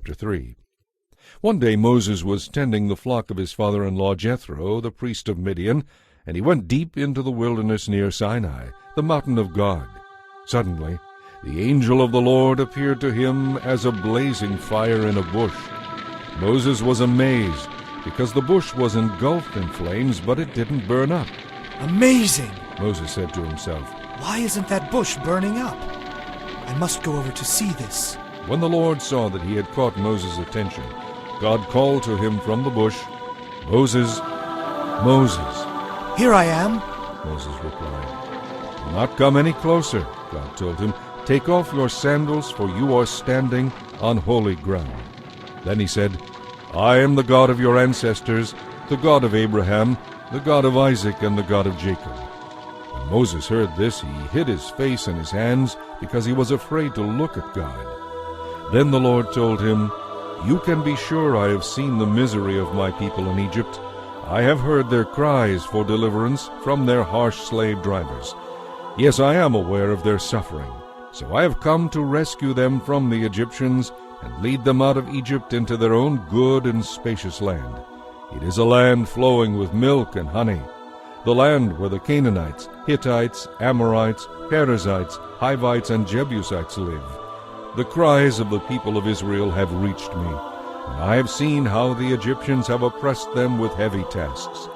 Chapter 3. One day Moses was tending the flock of his father-in-law Jethro, the priest of Midian, and he went deep into the wilderness near Sinai, the mountain of God. Suddenly, the angel of the Lord appeared to him as a blazing fire in a bush. Moses was amazed, because the bush was engulfed in flames, but it didn't burn up. Amazing! Moses said to himself, Why isn't that bush burning up? I must go over to see this. When the Lord saw that he had caught Moses' attention, God called to him from the bush, Moses, Moses. Here I am. Moses replied. Do not come any closer, God told him. Take off your sandals, for you are standing on holy ground. Then he said, I am the God of your ancestors, the God of Abraham, the God of Isaac, and the God of Jacob. When Moses heard this, he hid his face in his hands, because he was afraid to look at God. Then the Lord told him, You can be sure I have seen the misery of my people in Egypt. I have heard their cries for deliverance from their harsh slave drivers. Yes, I am aware of their suffering. So I have come to rescue them from the Egyptians and lead them out of Egypt into their own good and spacious land. It is a land flowing with milk and honey, the land where the Canaanites, Hittites, Amorites, Perizzites, Hivites, and Jebusites live. The cries of the people of Israel have reached me, and I have seen how the Egyptians have oppressed them with heavy tasks.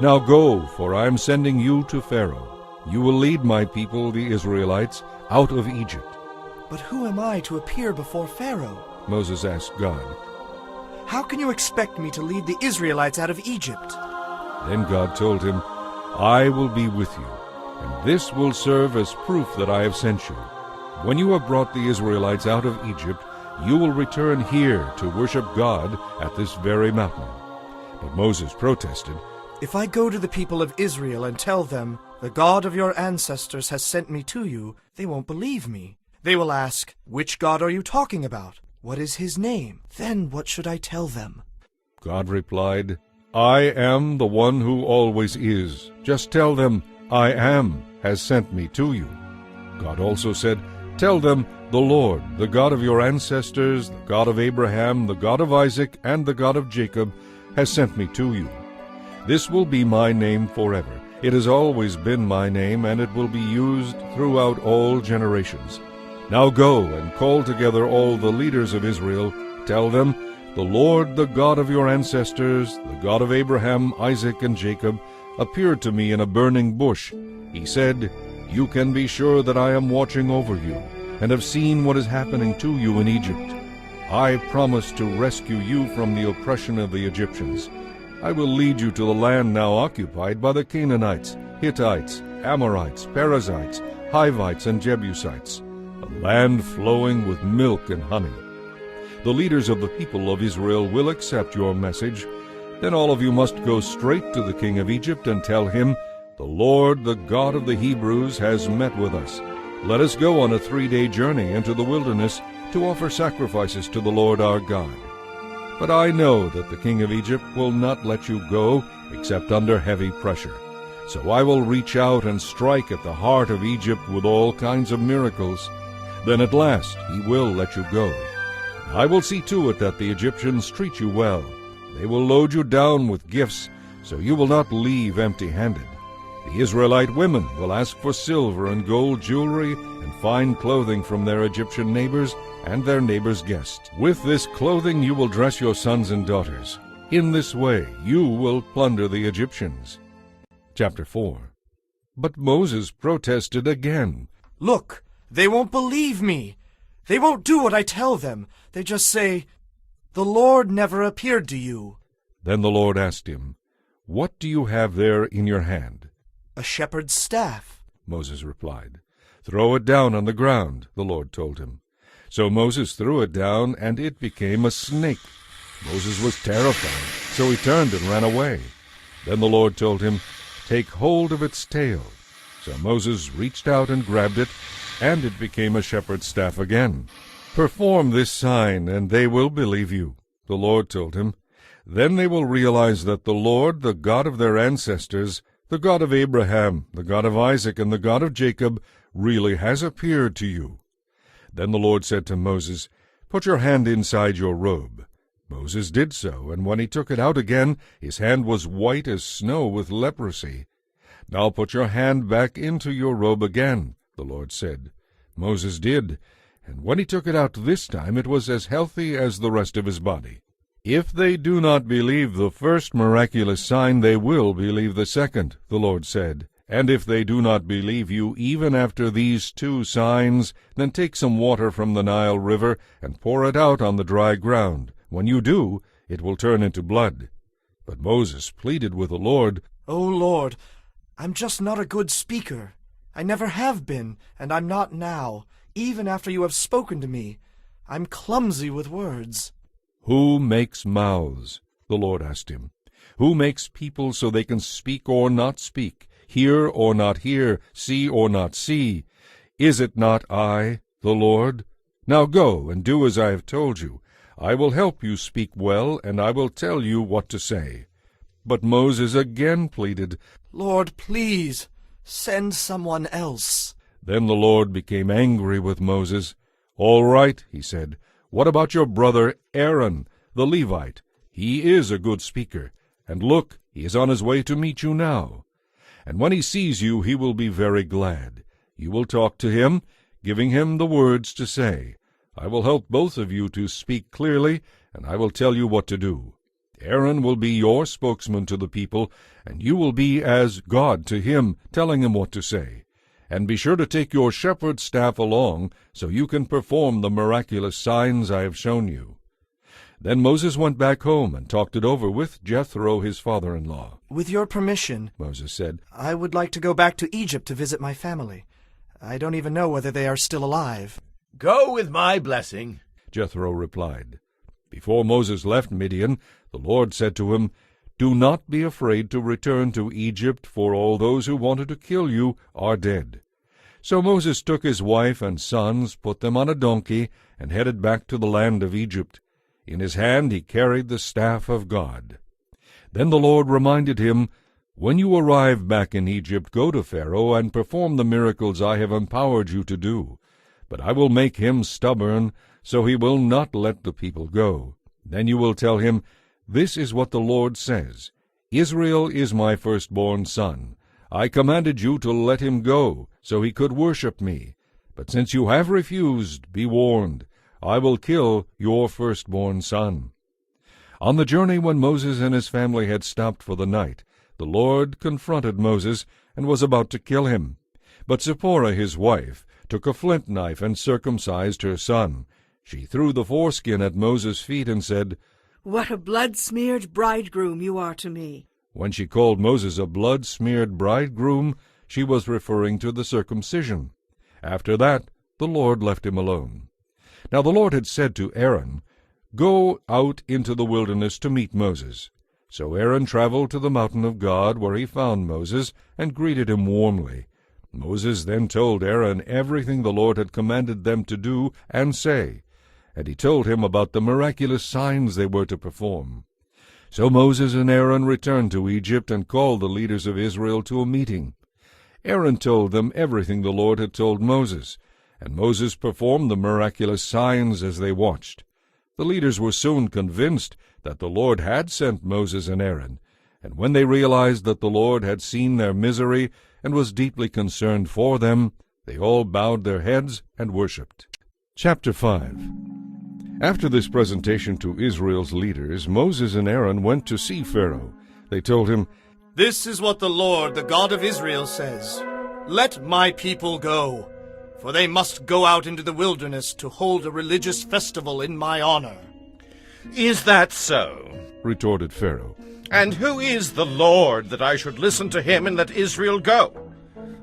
Now go, for I am sending you to Pharaoh. You will lead my people, the Israelites, out of Egypt. But who am I to appear before Pharaoh? Moses asked God. How can you expect me to lead the Israelites out of Egypt? Then God told him, I will be with you, and this will serve as proof that I have sent you. When you have brought the Israelites out of Egypt, you will return here to worship God at this very mountain. But Moses protested, If I go to the people of Israel and tell them, The God of your ancestors has sent me to you, they won't believe me. They will ask, Which God are you talking about? What is his name? Then what should I tell them? God replied, I am the one who always is. Just tell them, I am has sent me to you. God also said, Tell them, the Lord, the God of your ancestors, the God of Abraham, the God of Isaac, and the God of Jacob, has sent me to you. This will be my name forever. It has always been my name, and it will be used throughout all generations. Now go and call together all the leaders of Israel. Tell them, The Lord, the God of your ancestors, the God of Abraham, Isaac, and Jacob, appeared to me in a burning bush. He said, You can be sure that I am watching over you, and have seen what is happening to you in Egypt. I promise to rescue you from the oppression of the Egyptians. I will lead you to the land now occupied by the Canaanites, Hittites, Amorites, Perizzites, Hivites, and Jebusites, a land flowing with milk and honey. The leaders of the people of Israel will accept your message. Then all of you must go straight to the king of Egypt and tell him, The Lord, the God of the Hebrews, has met with us. Let us go on a 3-day journey into the wilderness to offer sacrifices to the Lord our God. But I know that the king of Egypt will not let you go except under heavy pressure. So I will reach out and strike at the heart of Egypt with all kinds of miracles. Then at last he will let you go. I will see to it that the Egyptians treat you well. They will load you down with gifts, so you will not leave empty-handed. The Israelite women will ask for silver and gold jewelry and fine clothing from their Egyptian neighbors and their neighbors' guests. With this clothing you will dress your sons and daughters. In this way you will plunder the Egyptians. Chapter 4. But Moses protested again. Look, they won't believe me. They won't do what I tell them. They just say, The Lord never appeared to you. Then the Lord asked him, What do you have there in your hand? A shepherd's staff, Moses replied. Throw it down on the ground, the Lord told him. So Moses threw it down, and it became a snake. Moses was terrified, so he turned and ran away. Then the Lord told him, Take hold of its tail. So Moses reached out and grabbed it, and it became a shepherd's staff again. Perform this sign, and they will believe you, the Lord told him. Then they will realize that the Lord, the God of their ancestors, the God of Abraham, the God of Isaac, and the God of Jacob, really has appeared to you. Then the Lord said to Moses, Put your hand inside your robe." Moses did so, and when he took it out again, his hand was white as snow with leprosy. "Now put your hand back into your robe again," the Lord said. Moses did, and when he took it out this time, it was as healthy as the rest of his body. "If they do not believe the first miraculous sign, they will believe the second," the Lord said. "And if they do not believe you even after these 2 signs, then take some water from the Nile River and pour it out on the dry ground. When you do, it will turn into blood." But Moses pleaded with the Lord, "O Lord, I'm just not a good speaker. I never have been, and I'm not now, even after you have spoken to me. I'm clumsy with words." "Who makes mouths?" the Lord asked him. "Who makes people so they can speak or not speak, hear or not hear, see or not see? Is it not I, the Lord? Now go and do as I have told you. I will help you speak well, and I will tell you what to say." But Moses again pleaded, "Lord, please, send someone else." Then the Lord became angry with Moses. "All right," he said. "What about your brother Aaron, the Levite? He is a good speaker. And look, he is on his way to meet you now. And when he sees you, he will be very glad. You will talk to him, giving him the words to say. I will help both of you to speak clearly, and I will tell you what to do. Aaron will be your spokesman to the people, and you will be as God to him, telling him what to say. And be sure to take your shepherd's staff along, so you can perform the miraculous signs I have shown you." Then Moses went back home and talked it over with Jethro, his father-in-law. "With your permission," Moses said, "I would like to go back to Egypt to visit my family. I don't even know whether they are still alive." "Go with my blessing," Jethro replied. Before Moses left Midian, the Lord said to him, "Do not be afraid to return to Egypt, for all those who wanted to kill you are dead." So Moses took his wife and sons, put them on a donkey, and headed back to the land of Egypt. In his hand he carried the staff of God. Then the Lord reminded him, "When you arrive back in Egypt, go to Pharaoh and perform the miracles I have empowered you to do. But I will make him stubborn, so he will not let the people go. Then you will tell him, 'This is what the Lord says. Israel is my firstborn son. I commanded you to let him go, so he could worship me. But since you have refused, be warned. I will kill your firstborn son.'" On the journey, when Moses and his family had stopped for the night, the Lord confronted Moses and was about to kill him. But Zipporah, his wife, took a flint knife and circumcised her son. She threw the foreskin at Moses' feet and said, "What a blood-smeared bridegroom you are to me." When she called Moses a blood-smeared bridegroom, she was referring to the circumcision. After that, the Lord left him alone. Now the Lord had said to Aaron, "Go out into the wilderness to meet Moses." So Aaron traveled to the mountain of God, where he found Moses, and greeted him warmly. Moses then told Aaron everything the Lord had commanded them to do and say, and he told him about the miraculous signs they were to perform. So Moses and Aaron returned to Egypt and called the leaders of Israel to a meeting. Aaron told them everything the Lord had told Moses, and Moses performed the miraculous signs as they watched. The leaders were soon convinced that the Lord had sent Moses and Aaron, and when they realized that the Lord had seen their misery and was deeply concerned for them, they all bowed their heads and worshipped. Chapter 5. After this presentation to Israel's leaders, Moses and Aaron went to see Pharaoh. They told him, "This is what the Lord, the God of Israel, says. Let my people go, for they must go out into the wilderness to hold a religious festival in my honor." "Is that so?" retorted Pharaoh. "And who is the Lord that I should listen to him and let Israel go?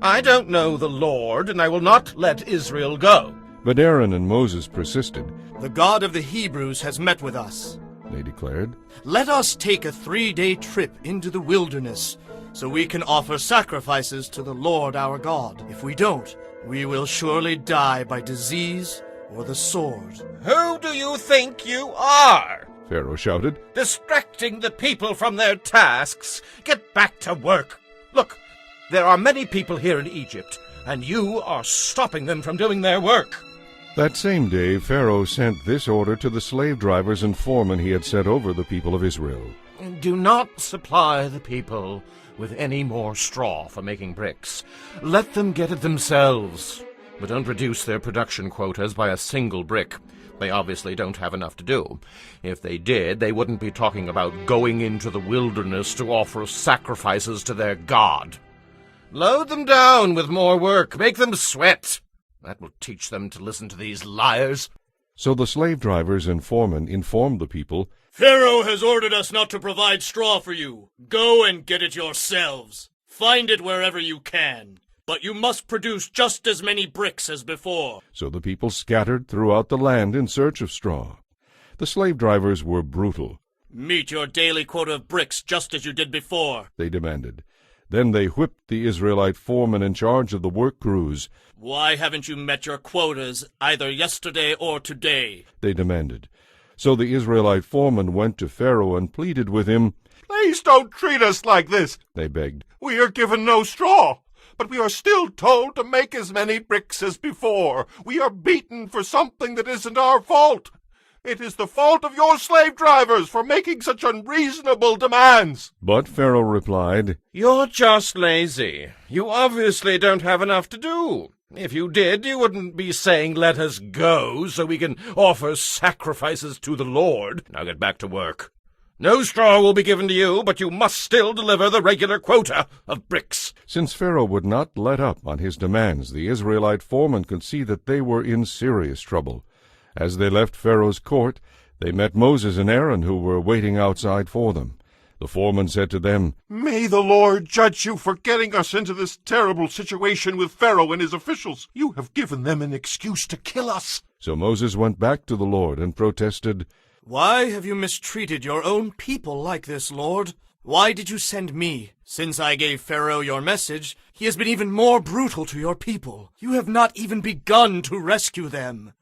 I don't know the Lord, and I will not let Israel go." But Aaron and Moses persisted. "The God of the Hebrews has met with us," They declared. "Let us take a 3-day trip into the wilderness, so we can offer sacrifices to the Lord our God. If we don't, we will surely die by disease or the sword." "Who do you think you are?" Pharaoh shouted. "Distracting the people from their tasks. Get back to work. Look, there are many people here in Egypt, and you are stopping them from doing their work." That same day Pharaoh sent this order to the slave drivers and foremen he had set over the people of Israel. Do not supply the people with any more straw for making bricks. Let them get it themselves, but don't reduce their production quotas by a single brick. They obviously don't have enough to do. If they did, they wouldn't be talking about going into the wilderness to offer sacrifices to their god. Load them down with more work. Make them sweat. That will teach them to listen to these liars. So the slave drivers and foremen informed the people, Pharaoh has ordered us not to provide straw for you. Go and get it yourselves. Find it wherever you can. But you must produce just as many bricks as before. So the people scattered throughout the land in search of straw. The slave drivers were brutal. Meet your daily quota of bricks just as you did before, They demanded. Then they whipped the Israelite foremen in charge of the work crews. Why haven't you met your quotas either yesterday or today? They demanded. So the Israelite foreman went to Pharaoh and pleaded with him. Please don't treat us like this. They begged. We are given no straw, but we are still told to make as many bricks as before. We are beaten for something that isn't our fault. It is the fault of your slave drivers for making such unreasonable demands. But Pharaoh replied, You're just lazy. You obviously don't have enough to do. If you did, you wouldn't be saying, let us go, so we can offer sacrifices to the Lord. Now get back to work. No straw will be given to you, but you must still deliver the regular quota of bricks. Since Pharaoh would not let up on his demands, the Israelite foremen could see that they were in serious trouble. As they left Pharaoh's court, they met Moses and Aaron, who were waiting outside for them. The foreman said to them, May the Lord judge you for getting us into this terrible situation with Pharaoh and his officials. You have given them an excuse to kill us. So Moses went back to the Lord and protested, Why have you mistreated your own people like this, Lord? Why did you send me? Since I gave Pharaoh your message, he has been even more brutal to your people. You have not even begun to rescue them.